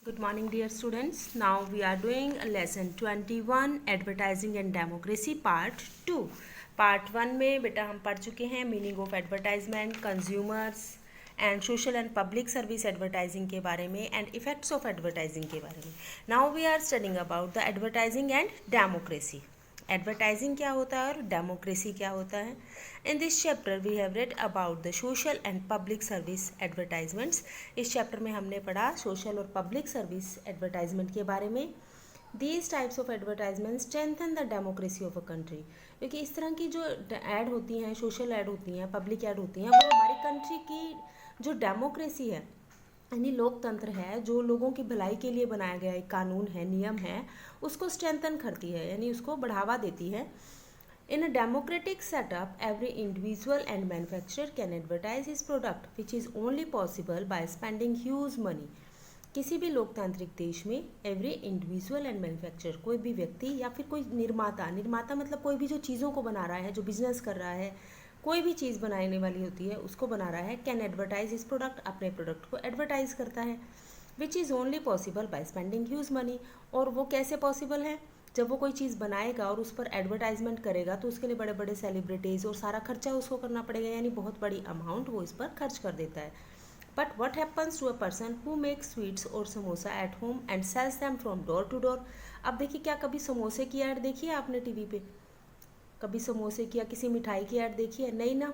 Good morning, dear students. Now we are doing lesson 21 Advertising and Democracy Part 2. Part 1 में बेटा हम पढ़ चुके हैं meaning of advertisement, consumers and social and public service advertising के बारे में एंड इफेक्ट्स ऑफ एडवर्टाइजिंग के बारे में. Now we are studying about the advertising and democracy. Advertising क्या होता है और डेमोक्रेसी क्या होता है. In this chapter we have read about the social and public service advertisements. इस चैप्टर में हमने पढ़ा सोशल और पब्लिक सर्विस एडवर्टाइजमेंट के बारे में. These types of advertisement strengthen the democracy of a country. क्योंकि इस तरह की जो ऐड होती हैं, सोशल ऐड होती हैं, पब्लिक ऐड होती हैं, वो हमारी कंट्री की जो डेमोक्रेसी है यानी लोकतंत्र है, जो लोगों की भलाई के लिए बनाया गया एक कानून है, नियम है, उसको स्ट्रेंथन करती है यानी उसको बढ़ावा देती है. In a democratic setup every individual and manufacturer can advertise his product which is only possible by spending huge money. किसी भी लोकतांत्रिक देश में एवरी इंडिविजुअल एंड मैन्युफैक्चरर, कोई भी व्यक्ति या फिर कोई निर्माता मतलब कोई भी जो चीज़ों को बना रहा है, जो बिजनेस कर रहा है, कोई भी चीज़ बनाने वाली होती है उसको बना रहा है, कैन एडवर्टाइज इस प्रोडक्ट, अपने प्रोडक्ट को एडवर्टाइज करता है. विच is only possible by spending huge money. और वो कैसे पॉसिबल है? जब वो कोई चीज़ बनाएगा और उस पर एडवर्टाइजमेंट करेगा तो उसके लिए बड़े बड़े सेलिब्रिटीज़ और सारा खर्चा उसको करना पड़ेगा, यानी बहुत बड़ी अमाउंट वो इस पर खर्च कर देता है. But what happens to a person who make sweets और samosa at home and sells them from door to door. अब देखिए, क्या कभी समोसे की ऐड देखी है आपने टीवी पे? कभी समोसे की या किसी मिठाई की ऐड देखी है? नहीं ना.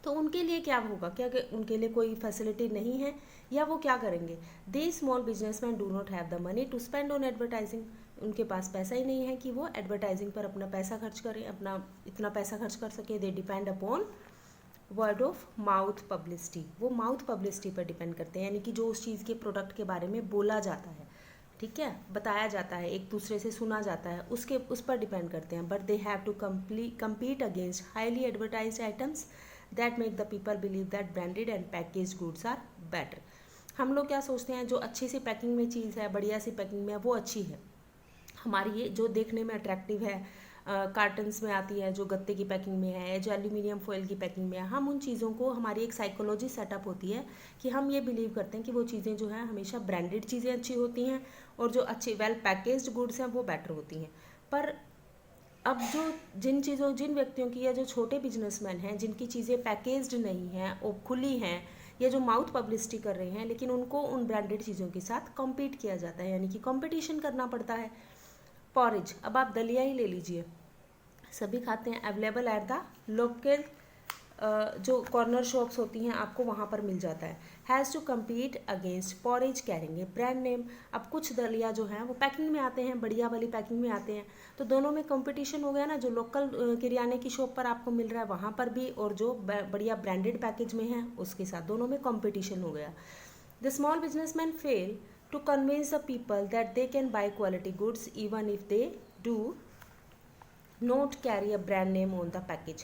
तो उनके लिए क्या होगा? क्या उनके लिए कोई फैसिलिटी नहीं है या वो क्या करेंगे? They small businessman do not have the money to spend on advertising. उनके पास पैसा ही नहीं है कि वो एडवर्टाइजिंग पर अपना पैसा खर्च करें, अपना इतना पैसा खर्च कर सके. They depend upon word of mouth publicity. वो माउथ पब्लिसिटी पर डिपेंड करते हैं, यानी कि जो उस चीज़ के प्रोडक्ट के बारे में बोला जाता है, ठीक है, बताया जाता है, एक दूसरे से सुना जाता है, उस पर डिपेंड करते हैं. But they have to compete against highly advertised items that make the people believe that branded and package goods are better. हम लोग क्या सोचते हैं, जो अच्छी सी पैकिंग में चीज़ है, बढ़िया सी पैकिंग में है, वो अच्छी है. हमारी ये जो देखने में अट्रैक्टिव है, कार्टन्स में आती है, जो गत्ते की पैकिंग में है, जो एल्यूमिनियम फॉइल की पैकिंग में है, हम उन चीज़ों को, हमारी एक साइकोलॉजी सेटअप होती है कि हम ये बिलीव करते हैं कि वो चीज़ें जो हैं हमेशा ब्रांडेड चीज़ें अच्छी होती हैं और जो अच्छी वेल पैकेज्ड गुड्स हैं वो बेटर होती हैं. पर अब जो जिन व्यक्तियों की या जो छोटे बिजनेसमैन हैं जिनकी चीज़ें पैकेज्ड नहीं हैं और खुली हैं, या जो माउथ पब्लिसिटी कर रहे हैं, लेकिन उनको उन ब्रांडेड चीज़ों के साथ कॉम्पीट किया जाता है, यानी कि कंपटीशन करना पड़ता है. पॉरेज, अब आप दलिया ही ले लीजिए, सभी खाते हैं, अवेलेबल एट द लोकल, जो कॉर्नर शॉप्स होती हैं आपको वहाँ पर मिल जाता है. Has to compete against porridge carrying a brand name. अब कुछ दलिया जो हैं वो पैकिंग में आते हैं, बढ़िया वाली पैकिंग में आते हैं, तो दोनों में कंपटीशन हो गया ना. जो लोकल किराने की शॉप पर आपको मिल रहा है वहाँ पर भी, और जो बढ़िया ब्रांडेड पैकेज में है उसके साथ, दोनों में कंपटीशन हो गया. The small businessman fail to convince the people that they can buy quality goods even if they do not carry a brand name on the package.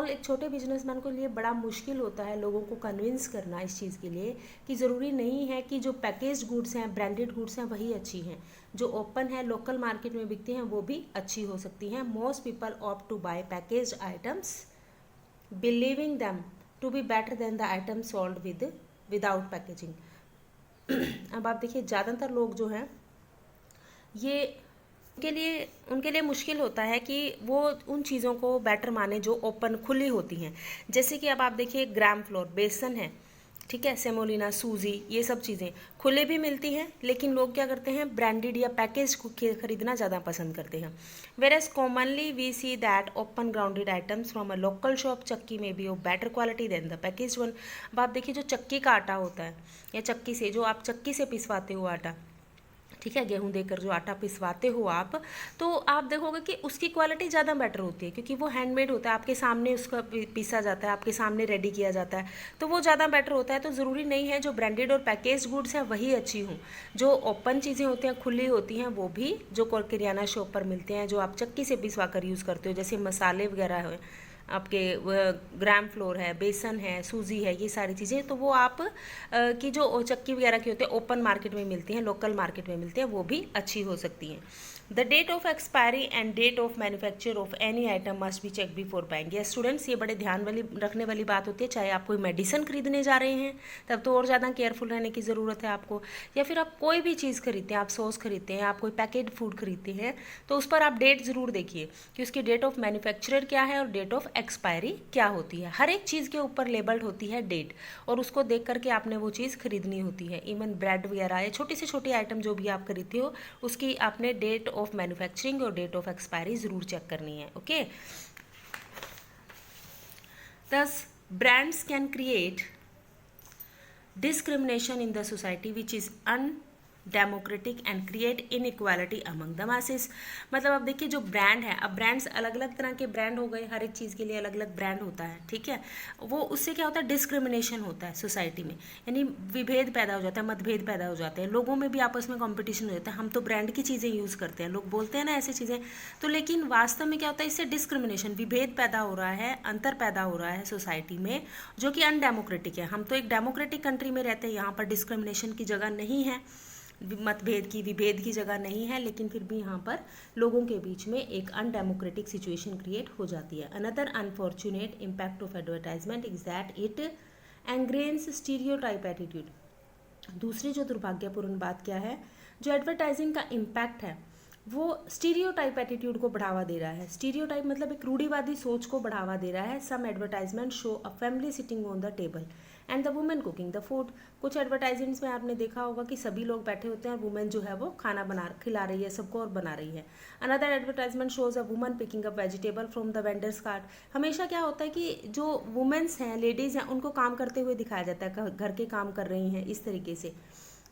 एक छोटे बिजनेसमैन के लिए बड़ा मुश्किल होता है लोगों को कन्विंस करना इस चीज़ के लिए कि ज़रूरी नहीं है कि जो पैकेज गुड्स हैं, ब्रांडेड गुड्स हैं, वही अच्छी हैं. जो ओपन है, लोकल मार्केट में बिकती हैं, वो भी अच्छी हो सकती हैं. Most people opt to buy package items believing them to be better than the item sold without packaging. अब आप देखिए, ज़्यादातर लोग जो हैं ये उनके लिए मुश्किल होता है कि वो उन चीज़ों को बेटर माने जो ओपन खुली होती हैं. जैसे कि अब आप देखिए, ग्राम फ्लोर, बेसन है, ठीक है, सेमोलिना, सूजी, ये सब चीज़ें खुले भी मिलती हैं, लेकिन लोग क्या करते हैं, ब्रांडेड या पैकेज खरीदना ज़्यादा पसंद करते हैं. Whereas commonly we see that open grounded items from a local shop चक्की में be of better quality than the package one. अब आप देखिए, जो चक्की का आटा होता है या चक्की से, जो आप चक्की से पिसवाते हो आटा, ठीक है, गेहूं देकर जो आटा पिसवाते हो आप, तो आप देखोगे कि उसकी क्वालिटी ज़्यादा बेटर होती है, क्योंकि वो हैंडमेड होता है, आपके सामने उसका पीसा जाता है, आपके सामने रेडी किया जाता है, तो वो ज़्यादा बेटर होता है. तो ज़रूरी नहीं है जो ब्रांडेड और पैकेज गुड्स हैं वही अच्छी हों. जो ओपन चीज़ें होती हैं, खुली होती हैं, वो भी जो किराना शॉप पर मिलते हैं, जो आप चक्की से पिसवा कर यूज़ करते हो, जैसे मसाले वगैरह है आपके, ग्राम फ्लोर है, बेसन है, सूजी है, ये सारी चीज़ें, तो वो आप की जो चक्की वगैरह की होती है ओपन मार्केट में मिलती हैं, लोकल मार्केट में मिलती हैं, वो भी अच्छी हो सकती हैं. The date of expiry and date of manufacture of any item must be check before buying. ये स्टूडेंट्स, ये बड़े ध्यान वाली रखने वाली बात होती है। चाहे आप कोई मेडिसिन खरीदने जा रहे हैं तब तो और ज़्यादा केयरफुल रहने की ज़रूरत है आपको, या फिर आप कोई भी चीज़ खरीदते हैं, आप सॉस खरीदते हैं, आप कोई पैकेट फूड खरीदते हैं, तो उस पर आप डेट ज़रूर देखिए कि उसकी डेट ऑफ मैन्युफैक्चरर क्या है और डेट ऑफ एक्सपायरी क्या होती है। हर एक चीज़ के ऊपर लेबल्ड होती है डेट, और उसको देख करके आपने वो चीज़ खरीदनी होती है। इवन ब्रेड वगैरह या छोटी से छोटी आइटम जो भी आप खरीदते हो, उसकी आपने डेट ऑफ मैन्युफैक्चरिंग और डेट ऑफ एक्सपायरी जरूर चेक करनी है। ओके, दस brands can create discrimination in the society which is democratic and create inequality among the masses. मतलब अब देखिए, जो ब्रांड है, अब ब्रांड्स अलग अलग तरह के ब्रांड हो गए, हर एक चीज़ के लिए अलग अलग ब्रांड होता है, ठीक है। वो उससे क्या होता है, डिस्क्रिमिनेशन होता है सोसाइटी में, यानी विभेद पैदा हो जाता है, मतभेद पैदा हो जाते हैं, लोगों में भी आपस में कॉम्पिटिशन हो जाता है। हम तो ब्रांड की चीज़ें यूज़ करते हैं, लोग बोलते हैं ना ऐसी चीज़ें, तो लेकिन वास्तव में क्या होता है, इससे डिस्क्रिमिनेशन, विभेद पैदा हो रहा है, अंतर पैदा हो रहा है सोसाइटी में, जो कि अनडेमोक्रेटिक है। हम तो एक डेमोक्रेटिक कंट्री में रहते हैं, यहाँ पर डिस्क्रिमिनेशन की जगह नहीं है, मतभेद की, विभेद की जगह नहीं है, लेकिन फिर भी यहाँ पर लोगों के बीच में एक अनडेमोक्रेटिक सिचुएशन क्रिएट हो जाती है। Another unfortunate impact of advertisement is that it engrains stereotype attitude. दूसरी जो दुर्भाग्यपूर्ण बात क्या है, जो एडवर्टाइजिंग का इम्पैक्ट है वो स्टीरियोटाइप एटीट्यूड को बढ़ावा दे रहा है। स्टीरियोटाइप मतलब एक रूढ़िवादी सोच को बढ़ावा दे रहा है। Some advertisement show a family sitting on the table and the women cooking the food. कुछ एडवर्टाइजमेंट्स में आपने देखा होगा कि सभी लोग बैठे होते हैं और वुमेन जो है वो खाना खिला रही है सबको और बना रही है। Another advertisement shows a woman picking up vegetable from the vendors cart. हमेशा क्या होता है कि जो वुमेन्स हैं, लेडीज़ हैं, उनको काम करते हुए दिखाया जाता है, घर के काम कर रही हैं इस तरीके से,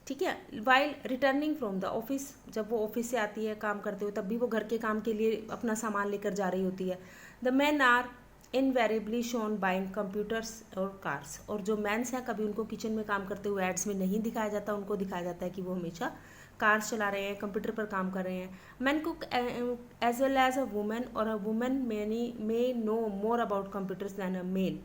ठीक है। While returning from the office, जब वो ऑफिस से आती है काम करते हुए, तब भी वो घर के काम के लिए अपना सामान लेकर जा रही होती है। The man are invariably shown buying computers और कार्स। और जो मैंस हैं, कभी उनको किचन में काम करते हुए एड्स में नहीं दिखाया जाता, उनको दिखाया जाता है कि वो हमेशा कार्स चला रहे हैं, कंप्यूटर पर काम कर रहे हैं। Man cook as well as a women, और a women may know more about computers than a male.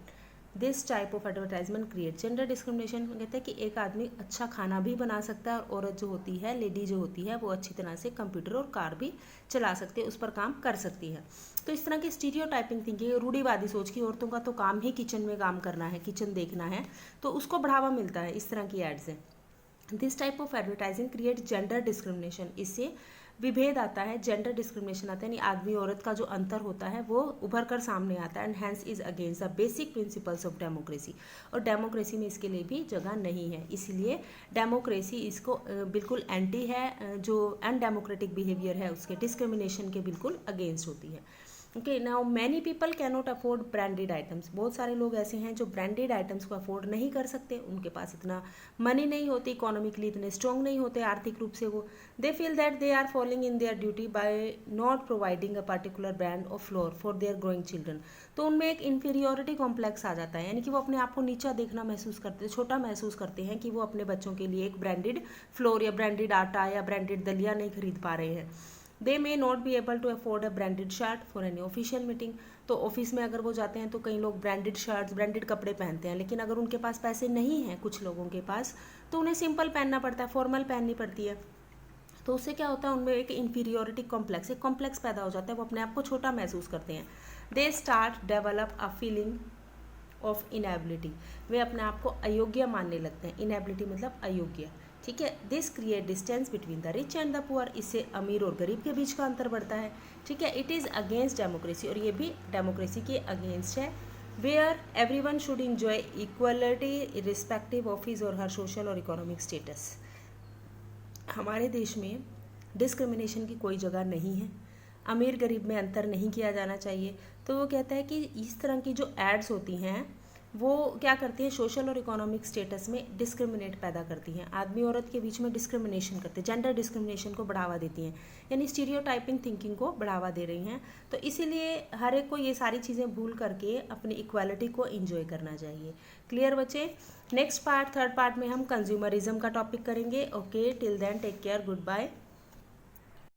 This type of advertisement create gender discrimination. कहते हैं कि एक आदमी अच्छा खाना भी बना सकता है, और औरत जो होती है, लेडी जो होती है, वो अच्छी तरह से कंप्यूटर और कार भी चला सकती है, उस पर काम कर सकती है। तो इस तरह की स्टीरियोटाइपिंग थिंकिंग, रूढ़िवादी सोच की औरतों का तो काम ही किचन में काम करना है, किचन देखना है, तो उसको बढ़ावा मिलता है इस तरह की एड से। This type of advertising create gender discrimination. इससे विभेद आता है, जेंडर डिस्क्रिमिनेशन आता है, यानी आदमी औरत का जो अंतर होता है वो उभर कर सामने आता है। And hence is against the basic principles of democracy. और डेमोक्रेसी में इसके लिए भी जगह नहीं है, इसलिए डेमोक्रेसी इसको बिल्कुल एंटी है, जो अनडेमोक्रेटिक बिहेवियर है उसके, डिस्क्रिमिनेशन के बिल्कुल अगेंस्ट होती है। Okay, now many people can not afford branded items. बहुत सारे लोग ऐसे हैं जो ब्रांडेड आइटम्स को अफोर्ड नहीं कर सकते, उनके पास इतना मनी नहीं होती, इकोनॉमिकली इतने स्ट्रॉन्ग नहीं होते आर्थिक रूप से वो। They feel that they are following in their duty by not providing a particular brand of flour for their growing children. तो उनमें एक इन्फीरियोरिटी कॉम्प्लेक्स आ जाता है, यानी कि वो अपने आप को नीचा देखना महसूस करते हैं, छोटा महसूस करते हैं कि वो अपने बच्चों के लिए एक ब्रांडेड फ्लोर या ब्रांडेड आटा या ब्रांडेड दलिया नहीं खरीद पा रहे हैं। They may not be able to afford a branded shirt for any official meeting. तो ऑफिस में अगर वो जाते हैं तो कई लोग ब्रांडेड शर्ट्स, ब्रांडेड कपड़े पहनते हैं, लेकिन अगर उनके पास पैसे नहीं हैं, कुछ लोगों के पास, तो उन्हें सिंपल पहनना पड़ता है, फॉर्मल पहननी पड़ती है। तो उससे क्या होता है, उनमें एक इन्फीरियोरिटी कॉम्प्लेक्स, एक कॉम्प्लेक्स पैदा हो जाता है, वो अपने आप को छोटा महसूस करते हैं। They start develop a feeling of inability. वे अपने आप को अयोग्य मानने लगते हैं। इनएबिलिटी मतलब अयोग्य, ठीक है। This create distance between the rich and the poor. इससे अमीर और गरीब के बीच का अंतर बढ़ता है, ठीक है। इट इज़ अगेंस्ट डेमोक्रेसी, और ये भी डेमोक्रेसी के अगेंस्ट है। Where everyone should enjoy equality respective of his और हर सोशल और इकोनॉमिक स्टेटस। हमारे देश में डिस्क्रिमिनेशन की कोई जगह नहीं है, अमीर गरीब में अंतर नहीं किया जाना चाहिए। तो वो कहता है कि इस तरह की जो एड्स होती हैं वो क्या करती हैं, सोशल और इकोनॉमिक स्टेटस में डिस्क्रिमिनेट पैदा करती हैं, आदमी औरत के बीच में डिस्क्रिमिनेशन करते हैं, जेंडर डिस्क्रिमिनेशन को बढ़ावा देती हैं, यानी स्टीरियोटाइपिंग थिंकिंग को बढ़ावा दे रही हैं। तो इसीलिए हर एक को ये सारी चीज़ें भूल करके अपनी इक्वालिटी को एंजॉय करना चाहिए। क्लियर बच्चे? नेक्स्ट पार्ट, थर्ड पार्ट में हम कंज्यूमरिज्म का टॉपिक करेंगे। Okay, till then take care, good bye.